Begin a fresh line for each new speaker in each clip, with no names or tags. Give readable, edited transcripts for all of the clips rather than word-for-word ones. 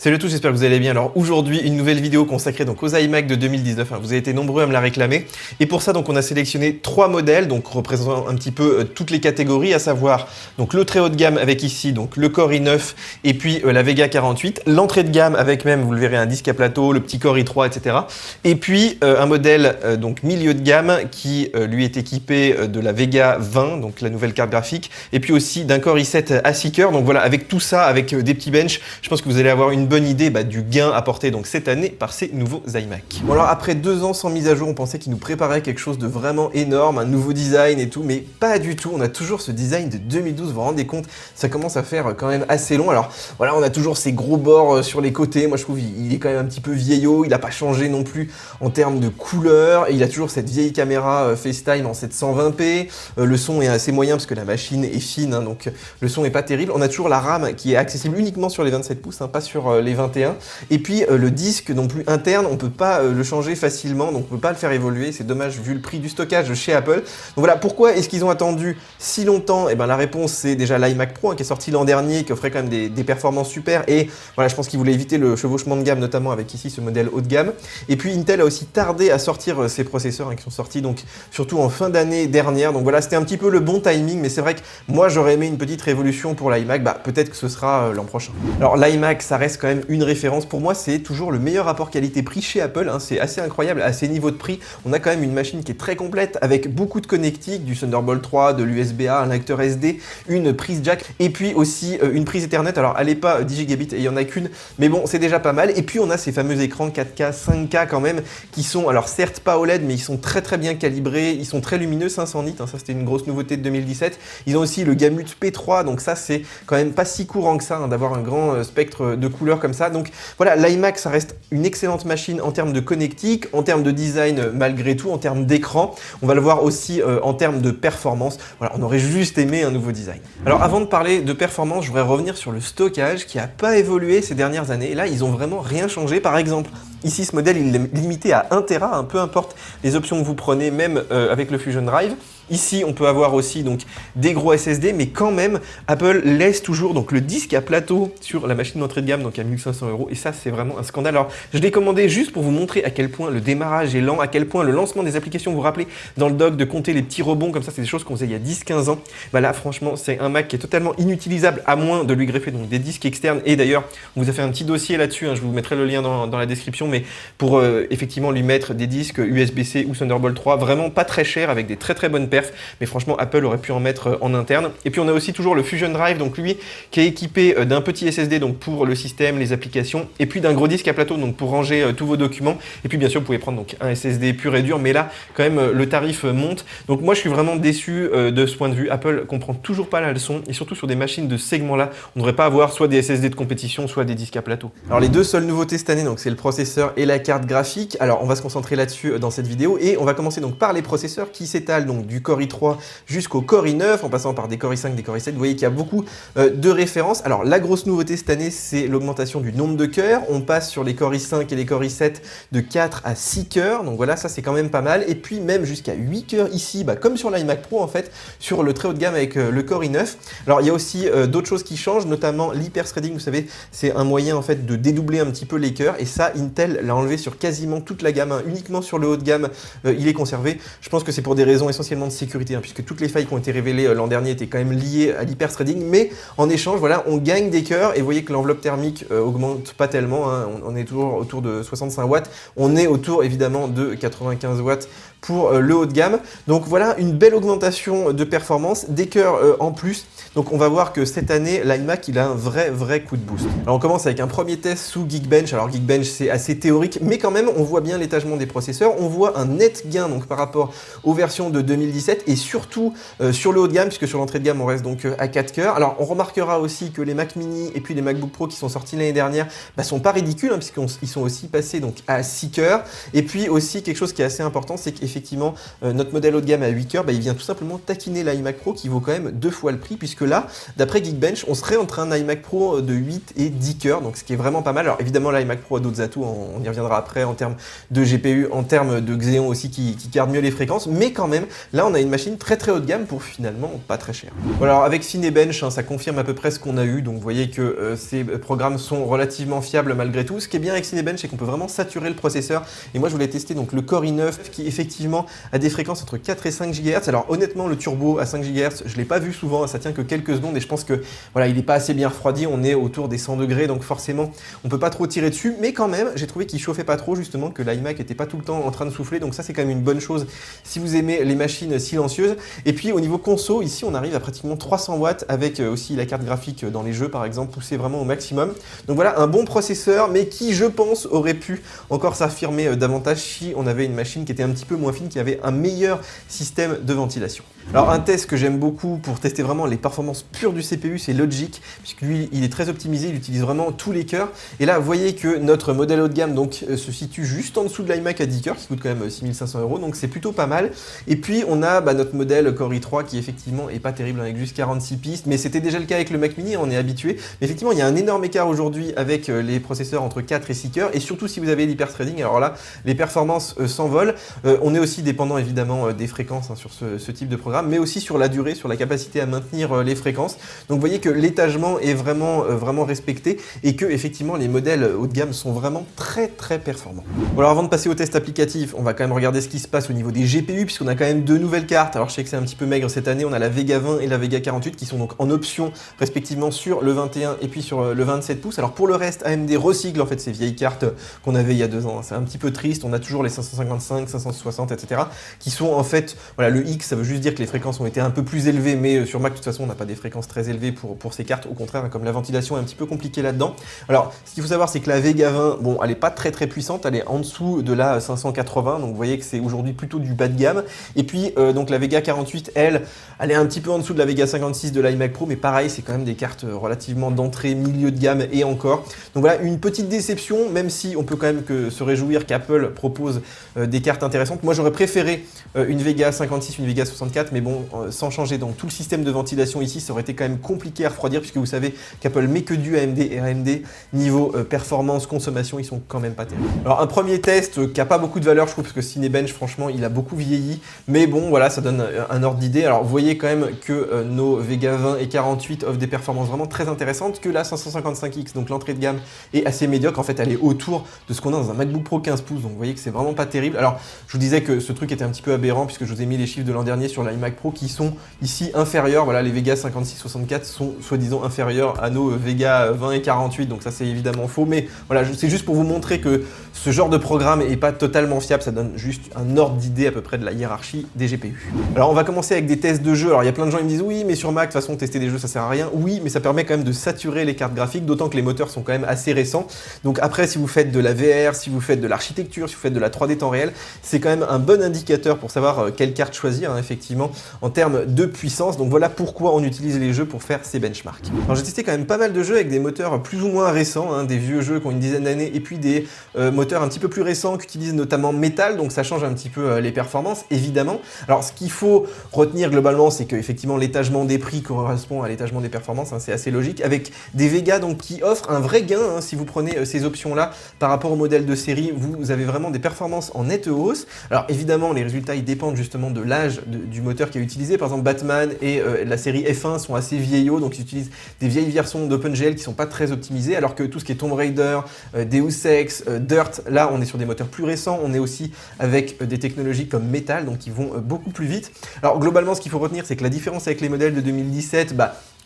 Salut à tous, j'espère que vous allez bien. Alors aujourd'hui, une nouvelle vidéo consacrée donc aux iMac de 2019. Vous avez été nombreux à me la réclamer. Et pour ça, donc on a sélectionné 3 modèles, donc représentant un petit peu toutes les catégories, à savoir donc le très haut de gamme avec ici donc le Core i9 et puis la Vega 48, l'entrée de gamme avec même, vous le verrez, un disque à plateau, le petit Core i3, etc. Et puis un modèle donc milieu de gamme qui lui est équipé de la Vega 20, donc la nouvelle carte graphique, et puis aussi d'un Core i7 à 6 cœurs. Donc voilà, avec tout ça, avec des petits benches, je pense que vous allez avoir une bonne idée du gain apporté donc cette année par ces nouveaux iMac. Bon alors après 2 ans sans mise à jour, on pensait qu'ils nous préparaient quelque chose de vraiment énorme, un nouveau design et tout, mais pas du tout. On a toujours ce design de 2012, vous vous rendez compte, ça commence à faire quand même assez long. Alors voilà, on a toujours ces gros bords sur les côtés. Moi je trouve il est quand même un petit peu vieillot, il n'a pas changé non plus en termes de couleur, et il a toujours cette vieille caméra FaceTime en 720p. Le son est assez moyen parce que la machine est fine, hein, donc le son est pas terrible. On a toujours la RAM qui est accessible uniquement sur les 27 pouces, hein, pas sur les 21. Et puis le disque non plus interne, on peut pas le changer facilement, donc on peut pas le faire évoluer. C'est dommage vu le prix du stockage chez Apple. Donc voilà, pourquoi est-ce qu'ils ont attendu si longtemps? Et ben la réponse c'est déjà l'iMac Pro, hein, qui est sorti l'an dernier, qui offrait quand même des performances super. Et voilà, je pense qu'ils voulaient éviter le chevauchement de gamme, notamment avec ici ce modèle haut de gamme. Et puis Intel a aussi tardé à sortir ses processeurs, hein, qui sont sortis donc surtout en fin d'année dernière. Donc voilà, c'était un petit peu le bon timing, mais c'est vrai que moi j'aurais aimé une petite révolution pour l'iMac. Peut-être que ce sera l'an prochain. Alors l'iMac, ça reste quand même une référence. Pour moi, c'est toujours le meilleur rapport qualité-prix chez Apple, hein. C'est assez incroyable à ces niveaux de prix. On a quand même une machine qui est très complète avec beaucoup de connectiques, du Thunderbolt 3, de l'USB-A, un lecteur SD, une prise jack et puis aussi une prise Ethernet. Alors elle n'est pas 10 gigabits et il n'y en a qu'une, mais bon, c'est déjà pas mal. Et puis on a ces fameux écrans 4K, 5K quand même, qui sont alors certes pas OLED, mais ils sont très bien calibrés, ils sont très lumineux, 500 nits, hein. Ça c'était une grosse nouveauté de 2017. Ils ont aussi le Gamut P3, donc ça c'est quand même pas si courant que ça, hein, d'avoir un grand spectre de couleurs comme ça. Donc voilà, l'iMac, ça reste une excellente machine en termes de connectique, en termes de design malgré tout, en termes d'écran. On va le voir aussi en termes de performance. Voilà, on aurait juste aimé un nouveau design. Alors avant de parler de performance, je voudrais revenir sur le stockage qui n'a pas évolué ces dernières années. Et là, ils ont vraiment rien changé. Par exemple, ici, ce modèle, il est limité à 1 Tera, hein, peu importe les options que vous prenez, même avec le Fusion Drive. Ici, on peut avoir aussi donc des gros SSD, mais quand même, Apple laisse toujours donc le disque à plateau sur la machine d'entrée de gamme, donc à 1500 €. Et ça, c'est vraiment un scandale. Alors, je l'ai commandé juste pour vous montrer à quel point le démarrage est lent, à quel point le lancement des applications, vous vous rappelez dans le dock de compter les petits rebonds comme ça, c'est des choses qu'on faisait il y a 10-15 ans. Là, franchement, c'est un Mac qui est totalement inutilisable à moins de lui greffer donc des disques externes. Et d'ailleurs, on vous a fait un petit dossier là-dessus, hein, je vous mettrai le lien dans la description, mais pour effectivement lui mettre des disques USB-C ou Thunderbolt 3, vraiment pas très cher, avec des très bonnes perfs. Mais franchement, Apple aurait pu en mettre en interne. Et puis on a aussi toujours le Fusion Drive, donc lui qui est équipé d'un petit SSD donc pour le système, les applications, et puis d'un gros disque à plateau donc pour ranger tous vos documents. Et puis bien sûr, vous pouvez prendre donc un SSD pur et dur, mais là quand même le tarif monte. Donc moi je suis vraiment déçu de ce point de vue. Apple comprend toujours pas la leçon, et surtout sur des machines de ce segment-là, on ne devrait pas avoir soit des SSD de compétition, soit des disques à plateau. Alors les deux seules nouveautés cette année, donc c'est le processeur et la carte graphique. Alors on va se concentrer là-dessus dans cette vidéo, et on va commencer donc par les processeurs qui s'étalent donc du Core i3 jusqu'au Core i9, en passant par des Core i5, des Core i7. Vous voyez qu'il y a beaucoup de références. Alors la grosse nouveauté cette année, c'est l'augmentation du nombre de cœurs. On passe sur les Core i5 et les Core i7 de 4 à 6 cœurs. Donc voilà, ça c'est quand même pas mal. Et puis même jusqu'à 8 cœurs ici, comme sur l'iMac Pro en fait, sur le très haut de gamme avec le Core i9. Alors il y a aussi d'autres choses qui changent, notamment l'hyper-threading. Vous savez, c'est un moyen en fait de dédoubler un petit peu les cœurs, et ça Intel l'a enlevé sur quasiment toute la gamme, hein. Uniquement sur le haut de gamme il est conservé. Je pense que c'est pour des raisons essentiellement de sécurité, hein, puisque toutes les failles qui ont été révélées l'an dernier étaient quand même liées à l'hyper-threading, mais en échange, voilà, on gagne des cœurs, et vous voyez que l'enveloppe thermique augmente pas tellement, hein. On est toujours autour de 65 watts, on est autour évidemment de 95 watts pour le haut de gamme. Donc voilà, une belle augmentation de performance, des cœurs en plus. Donc on va voir que cette année, l'iMac, il a un vrai coup de boost. Alors on commence avec un premier test sous Geekbench. Alors Geekbench, c'est assez théorique, mais quand même, on voit bien l'étagement des processeurs. On voit un net gain donc par rapport aux versions de 2017, et surtout sur le haut de gamme, puisque sur l'entrée de gamme, on reste donc à 4 cœurs. Alors on remarquera aussi que les Mac mini et puis les MacBook Pro qui sont sortis l'année dernière sont pas ridicules, hein, puisqu'ils sont aussi passés donc à 6 cœurs. Et puis aussi, quelque chose qui est assez important, c'est qu'effectivement, notre modèle haut de gamme à 8 cœurs, il vient tout simplement taquiner l'iMac Pro, qui vaut quand même 2 fois le prix, puisque là, d'après Geekbench, on serait entre un iMac Pro de 8 et 10 cœurs, donc ce qui est vraiment pas mal. Alors évidemment, l'iMac Pro a d'autres atouts, on y reviendra après en termes de GPU, en termes de Xeon aussi qui garde mieux les fréquences, mais quand même, là on a une machine très haut de gamme pour finalement pas très cher. Voilà, alors avec Cinebench, hein, ça confirme à peu près ce qu'on a eu, donc vous voyez que ces programmes sont relativement fiables malgré tout. Ce qui est bien avec Cinebench, c'est qu'on peut vraiment saturer le processeur, et moi je voulais tester donc le Core i9 qui effectivement a des fréquences entre 4 et 5 GHz. Alors honnêtement, le turbo à 5 GHz, je l'ai pas vu souvent, ça tient que quelques secondes, et je pense que voilà, il n'est pas assez bien refroidi, on est autour des 100 degrés, donc forcément on peut pas trop tirer dessus, mais quand même j'ai trouvé qu'il chauffait pas trop, justement, que l'iMac était pas tout le temps en train de souffler, donc ça c'est quand même une bonne chose si vous aimez les machines silencieuses. Et puis au niveau conso, ici on arrive à pratiquement 300 watts avec aussi la carte graphique dans les jeux par exemple, poussée vraiment au maximum. Donc voilà, un bon processeur, mais qui je pense aurait pu encore s'affirmer davantage si on avait une machine qui était un petit peu moins fine, qui avait un meilleur système de ventilation. Alors un test que j'aime beaucoup pour tester vraiment les performances pures du CPU, c'est Logic, puisque lui il est très optimisé, il utilise vraiment tous les cœurs. Et là vous voyez que notre modèle haut de gamme donc se situe juste en dessous de l'iMac à 10 cœurs, qui coûte quand même 6500 €, donc c'est plutôt pas mal. Et puis on a notre modèle Core i3 qui effectivement est pas terrible avec juste 46 pistes, mais c'était déjà le cas avec le Mac Mini, on est habitué. Mais effectivement il y a un énorme écart aujourd'hui avec les processeurs entre 4 et 6 cœurs, et surtout si vous avez l'hyperthreading, alors là les performances s'envolent. On est aussi dépendant évidemment des fréquences sur ce type de programme, mais aussi sur la durée, sur la capacité à maintenir les fréquences. Donc vous voyez que l'étagement est vraiment respecté, et que effectivement les modèles haut de gamme sont vraiment très performants. Bon, alors avant de passer au test applicatif, on va quand même regarder ce qui se passe au niveau des GPU, puisqu'on a quand même deux nouvelles cartes. Alors je sais que c'est un petit peu maigre cette année, on a la Vega 20 et la Vega 48 qui sont donc en option respectivement sur le 21 et puis sur le 27 pouces. Alors pour le reste, AMD recycle en fait ces vieilles cartes qu'on avait il y a 2 ans. C'est un petit peu triste, on a toujours les 555, 560, etc. qui sont en fait, voilà, le X, ça veut juste dire que les fréquences ont été un peu plus élevées, mais sur Mac de toute façon on n'a pas des fréquences très élevées pour ces cartes, au contraire, comme la ventilation est un petit peu compliquée là-dedans. Alors ce qu'il faut savoir, c'est que la Vega 20, bon, elle n'est pas très puissante, elle est en dessous de la 580, donc vous voyez que c'est aujourd'hui plutôt du bas de gamme. Et puis donc la Vega 48, elle est un petit peu en dessous de la Vega 56 de l'iMac Pro, mais pareil, c'est quand même des cartes relativement d'entrée, milieu de gamme et encore. Donc voilà, une petite déception, même si on peut quand même se réjouir qu'Apple propose des cartes intéressantes. Moi j'aurais préféré une Vega 56, une Vega 64, mais bon, sans changer donc tout le système de ventilation ici, ça aurait été quand même compliqué à refroidir, puisque vous savez qu'Apple met que du AMD, et AMD niveau performance, consommation, ils sont quand même pas terribles. Alors un premier test qui a pas beaucoup de valeur, je trouve, parce que Cinebench, franchement, il a beaucoup vieilli, mais bon, voilà, ça donne un ordre d'idée. Alors vous voyez quand même que nos Vega 20 et 48 offrent des performances vraiment très intéressantes, que la 555X, donc l'entrée de gamme, est assez médiocre. En fait, elle est autour de ce qu'on a dans un MacBook Pro 15 pouces, donc vous voyez que c'est vraiment pas terrible. Alors je vous disais que ce truc était un petit peu aberrant, puisque je vous ai mis les chiffres de l'an dernier sur l'iMac Pro qui sont ici inférieurs. Voilà, les Vega 56-64 sont soi-disant inférieurs à nos Vega 20 et 48, donc ça c'est évidemment faux, mais voilà, c'est juste pour vous montrer que ce genre de programme n'est pas totalement fiable, ça donne juste un ordre d'idée à peu près de la hiérarchie des GPU. Alors on va commencer avec des tests de jeux. Alors il y a plein de gens qui me disent oui, mais sur Mac, de toute façon tester des jeux ça sert à rien. Oui, mais ça permet quand même de saturer les cartes graphiques, d'autant que les moteurs sont quand même assez récents. Donc après, si vous faites de la VR, si vous faites de l'architecture, si vous faites de la 3D temps réel, c'est quand même un bon indicateur pour savoir quelle carte choisir, hein, effectivement, en termes de puissance. Donc voilà pourquoi on utilise les jeux pour faire ces benchmarks. Alors j'ai testé quand même pas mal de jeux avec des moteurs plus ou moins récents, hein, des vieux jeux qui ont une dizaine d'années, et puis des moteurs un petit peu plus récents qui utilisent notamment Metal, donc ça change un petit peu les performances, évidemment. Alors ce qu'il faut retenir globalement, c'est que effectivement l'étagement des prix correspond à l'étagement des performances, hein, c'est assez logique, avec des Vega donc qui offrent un vrai gain, hein, si vous prenez ces options-là par rapport au modèle de série, vous avez vraiment des performances en nette hausse. Alors évidemment, les résultats ils dépendent justement de l'âge du moteur qui est utilisé. Par exemple, Batman et la série F1 sont assez vieillots, donc ils utilisent des vieilles versions d'OpenGL qui sont pas très optimisées, alors que tout ce qui est Tomb Raider, Deus Ex, Dirt, là on est sur des moteurs plus récents, on est aussi avec des technologies comme Metal, donc qui vont beaucoup plus vite. Alors globalement, ce qu'il faut retenir, c'est que la différence avec les modèles de 2017,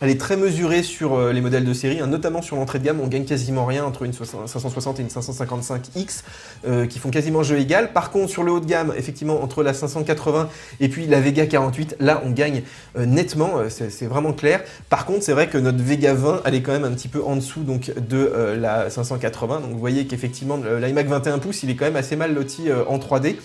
elle est très mesurée sur les modèles de série, hein, notamment sur l'entrée de gamme, on gagne quasiment rien entre une 560 et une 555X qui font quasiment jeu égal. Par contre, sur le haut de gamme, effectivement, entre la 580 et puis la Vega 48, là on gagne nettement, c'est vraiment clair. Par contre, c'est vrai que notre Vega 20, elle est quand même un petit peu en dessous donc, de la 580, donc vous voyez qu'effectivement l'iMac 21 pouces, il est quand même assez mal loti en 3D.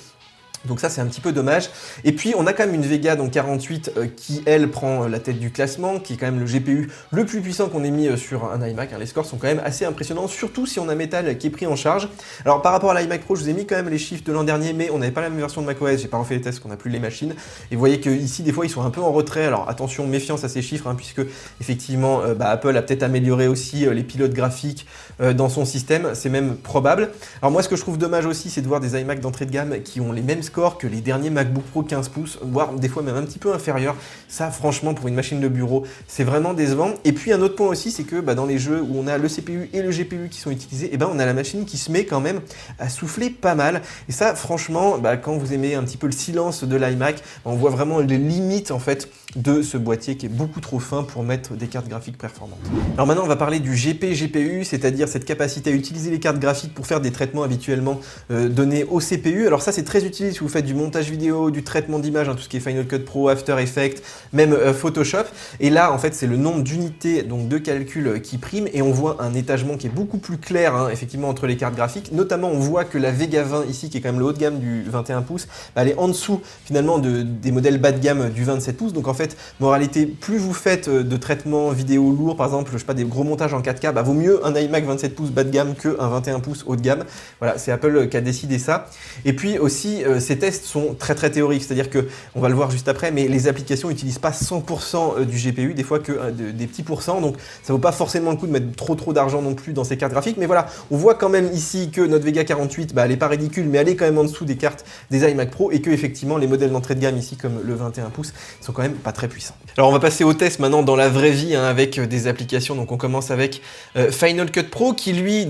Donc ça c'est un petit peu dommage. Et puis on a quand même une Vega donc 48 qui elle prend la tête du classement, qui est quand même le GPU le plus puissant qu'on ait mis sur un iMac. Les scores sont quand même assez impressionnants, surtout si on a Metal qui est pris en charge. Alors par rapport à l'iMac Pro, je vous ai mis quand même les chiffres de l'an dernier, mais on n'avait pas la même version de macOS, j'ai pas refait les tests, qu'on n'a plus les machines. Et vous voyez que ici des fois ils sont un peu en retrait. Alors attention, méfiance à ces chiffres, hein, puisque effectivement Apple a peut-être amélioré aussi les pilotes graphiques dans son système, c'est même probable. Alors moi, ce que je trouve dommage aussi, c'est de voir des iMac d'entrée de gamme qui ont les mêmes scores que les derniers MacBook Pro 15 pouces, voire des fois même un petit peu inférieurs. Ça, franchement, pour une machine de bureau, c'est vraiment décevant. Et puis un autre point aussi, c'est que dans les jeux où on a le CPU et le GPU qui sont utilisés, et on a la machine qui se met quand même à souffler pas mal. Et ça, franchement, quand vous aimez un petit peu le silence de l'iMac, on voit vraiment les limites en fait de ce boîtier qui est beaucoup trop fin pour mettre des cartes graphiques performantes. Alors maintenant, on va parler du GPGPU, c'est-à-dire cette capacité à utiliser les cartes graphiques pour faire des traitements habituellement donnés au CPU. Alors ça, c'est très utile si vous faites du montage vidéo, du traitement d'image, tout ce qui est Final Cut Pro, After Effects, même Photoshop. Et là, en fait, c'est le nombre d'unités de calcul qui prime et on voit un étagement qui est beaucoup plus clair, effectivement, entre les cartes graphiques. Notamment, on voit que la Vega 20 ici, qui est quand même le haut de gamme du 21 pouces, elle est en dessous finalement des modèles bas de gamme du 27 pouces. Donc en fait, moralité, plus vous faites de traitements vidéo lourds, par exemple, je sais pas, des gros montages en 4K, vaut mieux un iMac 27 pouces bas de gamme qu'un 21 pouces haut de gamme. Voilà, c'est Apple qui a décidé ça. Et puis aussi, ces tests sont très théoriques, c'est-à-dire que, on va le voir juste après, mais les applications n'utilisent pas 100% du GPU, des fois que des petits pourcents, donc ça vaut pas forcément le coup de mettre trop d'argent non plus dans ces cartes graphiques. Mais voilà, on voit quand même ici que notre Vega 48, elle est pas ridicule, mais elle est quand même en dessous des cartes des iMac Pro et que effectivement les modèles d'entrée de gamme ici, comme le 21 pouces, sont quand même pas très puissants. Alors on va passer au test maintenant dans la vraie vie avec des applications. Donc on commence avec Final Cut Pro qui lui,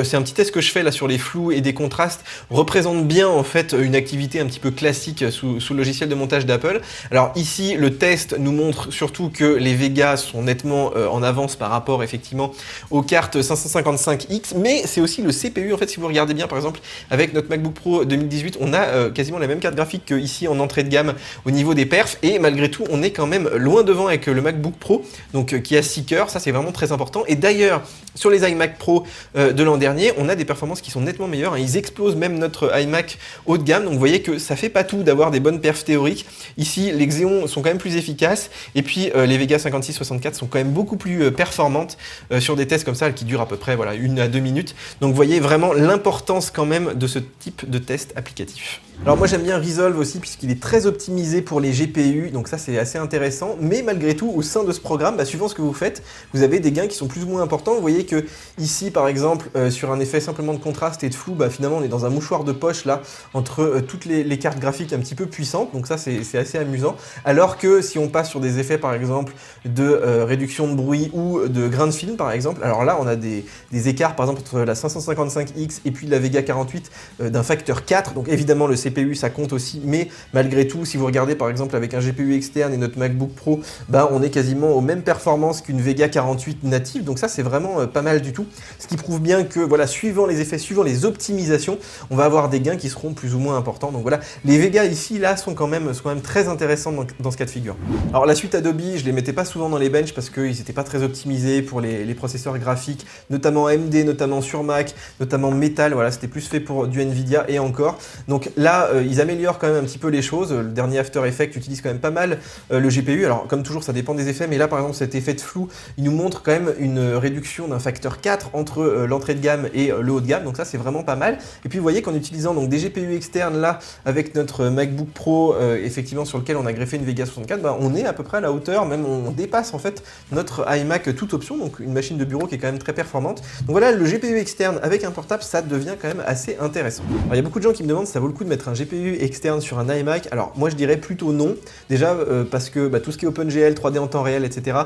c'est un petit test que je fais là sur les flous et des contrastes, représente bien en fait une activité un petit peu classique sous le logiciel de montage d'Apple. Alors ici, le test nous montre surtout que les Vega sont nettement en avance par rapport effectivement aux cartes 555X, mais c'est aussi le CPU. En fait, si vous regardez bien, par exemple, avec notre MacBook Pro 2018, on a quasiment la même carte graphique qu'ici en entrée de gamme au niveau des perfs, et malgré tout, on est quand même loin devant avec le MacBook Pro, qui a 6 cœurs. Ça, c'est vraiment très important. Et d'ailleurs, sur les iMac Pro de l'an dernier, on a des performances qui sont nettement meilleures. Ils explosent même notre iMac haut de gamme. Donc, vous voyez que ça fait pas tout d'avoir des bonnes perfs théoriques. Ici, les Xeon sont quand même plus efficaces. Et puis, les Vega 56-64 sont quand même beaucoup plus performantes sur des tests comme ça qui durent à peu près 1 à 2 minutes. Donc, vous voyez vraiment l'importance quand même de ce type de test applicatif. Alors moi j'aime bien Resolve aussi puisqu'il est très optimisé pour les GPU, donc ça c'est assez intéressant, mais malgré tout au sein de ce programme, suivant ce que vous faites, vous avez des gains qui sont plus ou moins importants. Vous voyez que ici par exemple sur un effet simplement de contraste et de flou, finalement on est dans un mouchoir de poche là entre toutes les cartes graphiques un petit peu puissantes, donc ça c'est assez amusant, alors que si on passe sur des effets par exemple de réduction de bruit ou de grain de film par exemple, alors là on a des écarts par exemple entre la 555X et puis la Vega 48 d'un facteur 4, donc évidemment le CPU ça compte aussi, mais malgré tout, si vous regardez par exemple avec un GPU externe et notre MacBook Pro, on est quasiment aux mêmes performances qu'une Vega 48 native, donc ça c'est vraiment pas mal du tout, ce qui prouve bien que voilà, suivant les effets, suivant les optimisations, on va avoir des gains qui seront plus ou moins importants. Donc voilà, les Vega ici là sont quand même très intéressants dans ce cas de figure. Alors la suite Adobe, je les mettais pas souvent dans les benches parce qu'ils n'étaient pas très optimisés pour les processeurs graphiques, notamment AMD, notamment sur Mac, notamment Metal, voilà, c'était plus fait pour du Nvidia et encore. Donc là, ils améliorent quand même un petit peu les choses. Le dernier After Effects utilise quand même pas mal le GPU. Alors comme toujours, ça dépend des effets, mais là par exemple cet effet de flou, il nous montre quand même une réduction d'un facteur 4 entre l'entrée de gamme et le haut de gamme. Donc ça c'est vraiment pas mal. Et puis vous voyez qu'en utilisant donc des GPU externes là avec notre MacBook Pro effectivement sur lequel on a greffé une Vega 64, on est à peu près à la hauteur, même on dépasse en fait notre iMac toute option, donc une machine de bureau qui est quand même très performante. Donc voilà, le GPU externe avec un portable, ça devient quand même assez intéressant. Alors il y a beaucoup de gens qui me demandent si ça vaut le coup de mettre un GPU externe sur un iMac. Alors moi je dirais plutôt non, déjà parce que tout ce qui est OpenGL, 3D en temps réel, etc.,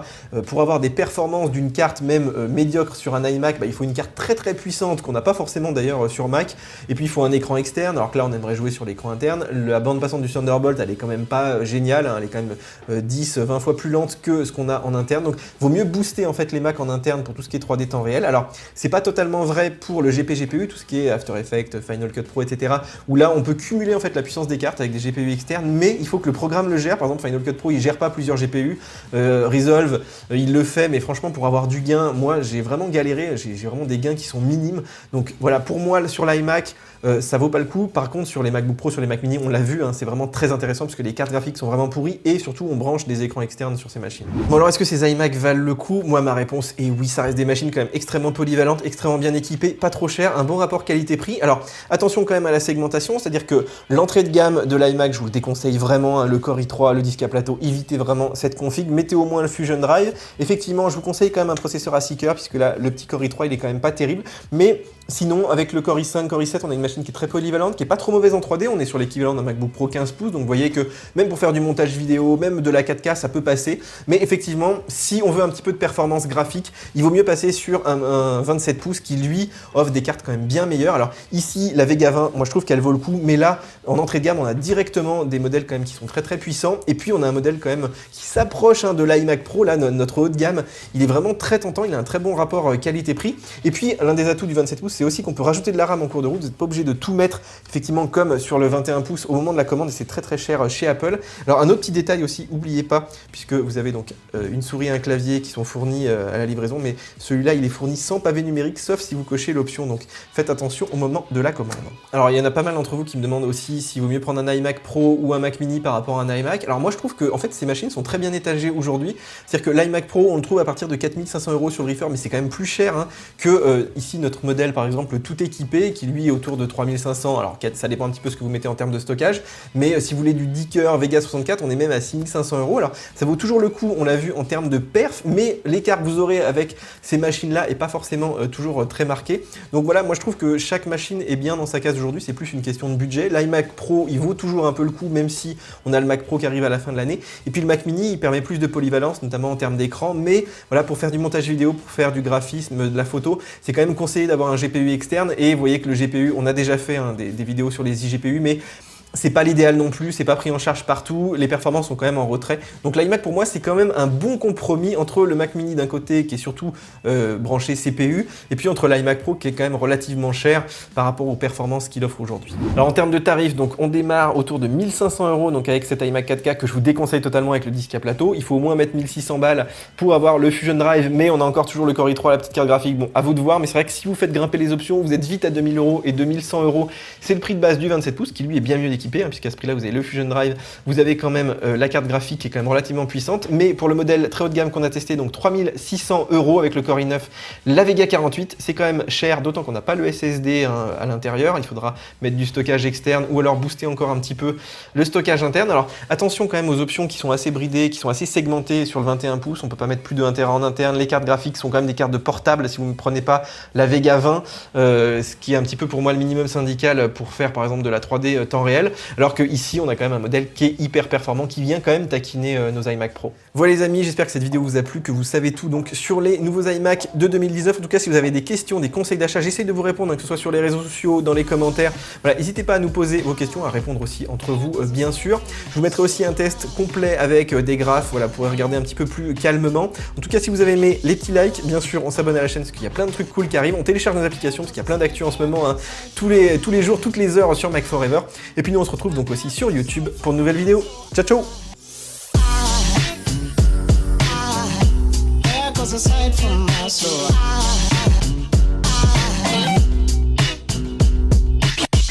pour avoir des performances d'une carte même médiocre sur un iMac, il faut une carte très puissante qu'on n'a pas forcément d'ailleurs sur Mac, et puis il faut un écran externe, alors que là on aimerait jouer sur l'écran interne. La bande passante du Thunderbolt elle est quand même pas géniale, elle est quand même 10-20 fois plus lente que ce qu'on a en interne, donc vaut mieux booster en fait les Mac en interne pour tout ce qui est 3D temps réel. Alors c'est pas totalement vrai pour le GPGPU, tout ce qui est After Effects, Final Cut Pro, etc., où là on peut cumuler en fait la puissance des cartes avec des GPU externes, mais il faut que le programme le gère. Par exemple Final Cut Pro il gère pas plusieurs GPU, Resolve il le fait, mais franchement pour avoir du gain, moi j'ai vraiment galéré, j'ai vraiment des gains qui sont minimes. Donc voilà, pour moi sur l'iMac ça vaut pas le coup. Par contre sur les MacBook Pro, sur les Mac Mini, on l'a vu, c'est vraiment très intéressant parce que les cartes graphiques sont vraiment pourries et surtout on branche des écrans externes sur ces machines. Bon alors est-ce que ces iMac valent le coup? Moi ma réponse est oui, ça reste des machines quand même extrêmement polyvalentes, extrêmement bien équipées, pas trop chères, un bon rapport qualité-prix. Alors attention quand même à la segmentation, c'est-à-dire que que l'entrée de gamme de l'iMac, je vous le déconseille vraiment, hein, le Core i3, le disque à plateau, évitez vraiment cette config, mettez au moins le Fusion Drive. Effectivement, je vous conseille quand même un processeur à 6 cœurs, puisque là, le petit Core i3, il est quand même pas terrible, mais sinon, avec le Core i5, Core i7, on a une machine qui est très polyvalente, qui est pas trop mauvaise en 3D, on est sur l'équivalent d'un MacBook Pro 15 pouces, donc vous voyez que même pour faire du montage vidéo, même de la 4K, ça peut passer, mais effectivement, si on veut un petit peu de performance graphique, il vaut mieux passer sur un 27 pouces qui, lui, offre des cartes quand même bien meilleures. Alors ici, la Vega 20, moi je trouve qu'elle vaut le coup, mais là, en entrée de gamme, on a directement des modèles quand même qui sont très très puissants, et puis on a un modèle quand même qui s'approche de l'iMac Pro, là, notre haut de gamme, il est vraiment très tentant, il a un très bon rapport qualité-prix, et puis l'un des atouts du 27 pouces, c'est aussi qu'on peut rajouter de la RAM en cours de route, vous n'êtes pas obligé de tout mettre, effectivement, comme sur le 21 pouces au moment de la commande, et c'est très très cher chez Apple. Alors un autre petit détail aussi, n'oubliez pas, puisque vous avez donc une souris et un clavier qui sont fournis à la livraison, mais celui-là, il est fourni sans pavé numérique, sauf si vous cochez l'option, donc faites attention au moment de la commande. Alors il y en a pas mal d'entre vous qui me demandent aussi s'il vaut mieux prendre un iMac Pro ou un Mac Mini par rapport à un iMac. Alors moi je trouve que en fait ces machines sont très bien étagées aujourd'hui, c'est-à-dire que l'iMac Pro on le trouve à partir de 4 500 € sur le Reefer, mais c'est quand même plus cher hein, que ici notre modèle par exemple tout équipé qui lui est autour de 3 500, alors ça dépend un petit peu ce que vous mettez en termes de stockage, mais si vous voulez du 10 cœurs Vega 64 on est même à 6 500 €. Alors ça vaut toujours le coup, on l'a vu en termes de perf, mais l'écart que vous aurez avec ces machines là est pas forcément toujours très marqué. Donc voilà, moi je trouve que chaque machine est bien dans sa case aujourd'hui, c'est plus une question de budget. L'iMac Pro il vaut toujours un peu le coup, même si on a le Mac Pro qui arrive à la fin de l'année, et puis le Mac Mini il permet plus de polyvalence, notamment en termes d'écran, mais voilà, pour faire du montage vidéo, pour faire du graphisme, de la photo, c'est quand même conseillé d'avoir un GPU externe, et vous voyez que le GPU, on a déjà fait hein, des vidéos sur les iGPU, mais c'est pas l'idéal non plus, c'est pas pris en charge partout, les performances sont quand même en retrait. Donc l'iMac pour moi c'est quand même un bon compromis entre le Mac Mini d'un côté qui est surtout branché CPU, et puis entre l'iMac Pro qui est quand même relativement cher par rapport aux performances qu'il offre aujourd'hui. Alors en termes de tarifs, donc on démarre autour de 1 500 € donc avec cet iMac 4K que je vous déconseille totalement avec le disque à plateau. Il faut au moins mettre 1 600 balles pour avoir le Fusion Drive, mais on a encore toujours le Core i3, la petite carte graphique, bon à vous de voir, mais c'est vrai que si vous faites grimper les options, vous êtes vite à 2000 € et 2100 €, c'est le prix de base du 27 pouces qui lui est bien mieux équipé, hein, puisqu'à ce prix-là, vous avez le Fusion Drive, vous avez quand même la carte graphique qui est quand même relativement puissante, mais pour le modèle très haut de gamme qu'on a testé, donc 3 600 € avec le Core i9, la Vega 48, c'est quand même cher, d'autant qu'on n'a pas le SSD hein, à l'intérieur, il faudra mettre du stockage externe ou alors booster encore un petit peu le stockage interne. Alors attention quand même aux options qui sont assez bridées, qui sont assez segmentées sur le 21 pouces, on peut pas mettre plus de 1 Tera en interne, les cartes graphiques sont quand même des cartes de portable si vous ne prenez pas la Vega 20, ce qui est un petit peu pour moi le minimum syndical pour faire par exemple de la 3D temps réel, alors que ici on a quand même un modèle qui est hyper performant, qui vient quand même taquiner nos iMac Pro. Voilà les amis, j'espère que cette vidéo vous a plu, que vous savez tout donc sur les nouveaux iMac de 2019. En tout cas, si vous avez des questions, des conseils d'achat, j'essaie de vous répondre, hein, que ce soit sur les réseaux sociaux, dans les commentaires. Voilà, n'hésitez pas à nous poser vos questions, à répondre aussi entre vous, bien sûr. Je vous mettrai aussi un test complet avec des graphes, voilà, pour regarder un petit peu plus calmement. En tout cas, si vous avez aimé, les petits likes, bien sûr, on s'abonne à la chaîne parce qu'il y a plein de trucs cool qui arrivent. On télécharge nos applications parce qu'il y a plein d'actu en ce moment, hein, tous les jours, toutes les heures sur Mac Forever. Et puis nous, on se retrouve donc aussi sur YouTube pour de nouvelles vidéos. Ciao, ciao!
Aside from my soul.